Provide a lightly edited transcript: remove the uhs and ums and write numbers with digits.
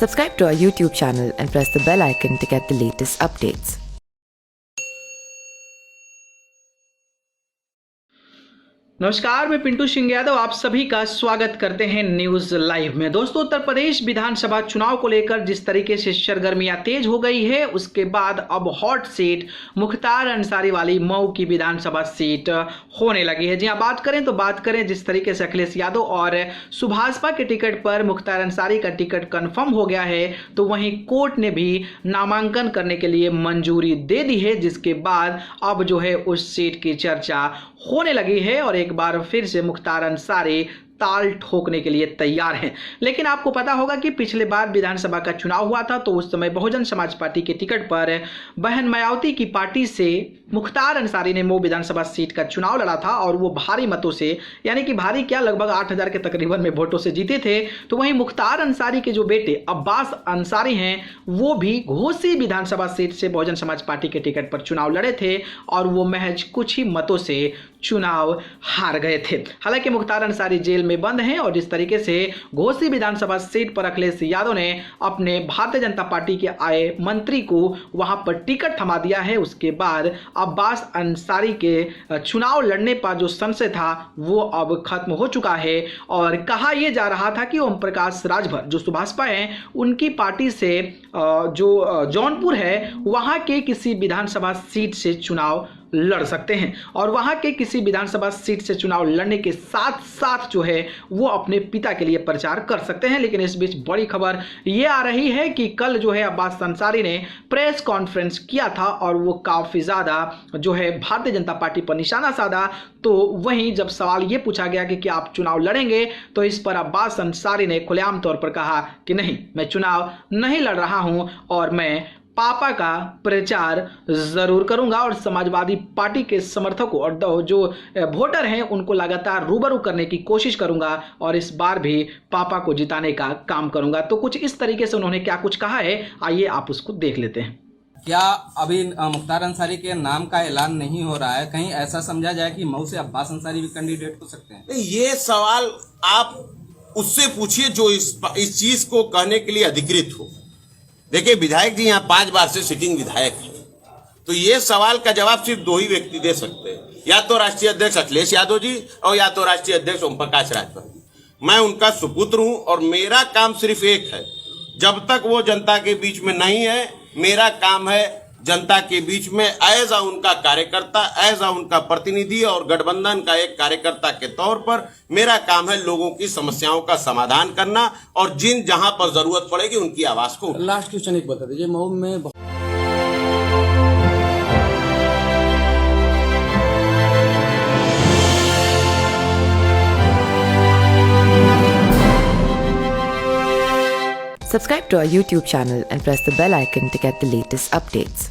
Subscribe to our YouTube channel and press the bell icon to get the latest updates. नमस्कार, मैं पिंटू सिंह यादव आप सभी का स्वागत करते हैं न्यूज लाइव में। दोस्तों, उत्तर प्रदेश विधानसभा चुनाव को लेकर जिस तरीके से सरगर्मियां तेज हो गई है, उसके बाद अब हॉट सीट मुख्तार अंसारी वाली मऊ की विधानसभा सीट होने लगी है। जी हाँ, बात करें जिस तरीके से अखिलेश यादव और सुभाषपा के टिकट पर मुख्तार अंसारी का टिकट कंफर्म हो गया है, तो वहीं कोर्ट ने भी नामांकन करने के लिए मंजूरी दे दी है, जिसके बाद अब जो है उस सीट की चर्चा होने लगी है और एक बार फिर से मुख्तार अंसारी ताल ठोकने के लिए तैयार हैं। लेकिन आपको पता होगा कि पिछले बार विधानसभा का चुनाव हुआ था, तो उस समय बहुजन समाज पार्टी के टिकट पर बहन मायावती की पार्टी से मुख्तार अंसारी ने मऊ विधानसभा सीट का चुनाव लड़ा था और वो भारी मतों से, यानी कि भारी क्या, लगभग 8,000 के तकरीबन में वोटों से जीते थे। तो वहीं मुख्तार अंसारी के जो बेटे अब्बास अंसारी हैं, वो भी घोसी विधानसभा सीट से बहुजन समाज पार्टी के टिकट पर चुनाव लड़े थे और वो महज कुछ ही मतों से चुनाव हार गए थे। हालांकि मुख्तार अंसारी जेल में बंद हैं और जिस तरीके से घोसी विधानसभा सीट पर अखिलेश यादव ने अपने भारतीय जनता पार्टी के आए मंत्री को वहां पर टिकट थमा दिया है, उसके बाद अब्बास अंसारी के चुनाव लड़ने पर जो संशय था वो अब खत्म हो चुका है। और कहा यह जा रहा था कि ओम प्रकाश राजभर जो सुभाषपा हैं, उनकी पार्टी से जो जौनपुर है वहां के किसी विधानसभा सीट से चुनाव लड़ सकते हैं और वहां के किसी विधानसभा सीट से चुनाव लड़ने के साथ साथ जो है वो अपने पिता के लिए प्रचार कर सकते हैं। लेकिन इस बीच बड़ी खबर ये आ रही है कि कल जो है अब्बास अंसारी ने प्रेस कॉन्फ्रेंस किया था और वो काफ़ी ज़्यादा जो है भारतीय जनता पार्टी पर निशाना साधा। तो वहीं जब सवाल ये पूछा गया कि क्या आप चुनाव लड़ेंगे, तो इस पर अब्बास अंसारी ने खुलेआम तौर पर कहा कि नहीं, मैं चुनाव नहीं लड़ रहा हूं और मैं पापा का प्रचार जरूर करूंगा और समाजवादी पार्टी के समर्थकों और जो वोटर हैं उनको लगातार रूबरू करने की कोशिश करूंगा और इस बार भी पापा को जिताने का काम करूंगा। तो कुछ इस तरीके से उन्होंने क्या कुछ कहा है, आइए आप उसको देख लेते हैं। क्या अभी मुख्तार अंसारी के नाम का ऐलान नहीं हो रहा है? कहीं ऐसा समझा जाए कि मऊ से अब्बास अंसारी भी कैंडिडेट हो सकते हैं? ये सवाल आप उससे पूछिए जो इस चीज को कहने के लिए अधिकृत हो। देखिए, विधायक जी यहाँ 5 बार से सिटिंग विधायक है, तो ये सवाल का जवाब सिर्फ 2 ही व्यक्ति दे सकते हैं, या तो राष्ट्रीय अध्यक्ष अखिलेश यादव जी और या तो राष्ट्रीय अध्यक्ष ओम प्रकाश राजभर। मैं उनका सुपुत्र हूं और मेरा काम सिर्फ एक है, जब तक वो जनता के बीच में नहीं है, मेरा काम है जनता के बीच में एज आ उनका कार्यकर्ता, एज आ उनका प्रतिनिधि और गठबंधन का एक कार्यकर्ता के तौर पर मेरा काम है लोगों की समस्याओं का समाधान करना और जिन जहां पर जरूरत पड़ेगी उनकी आवाज को। लास्ट क्वेश्चन एक बता दीजिए, मऊ में Subscribe to our YouTube channel and press the bell icon to get the latest updates.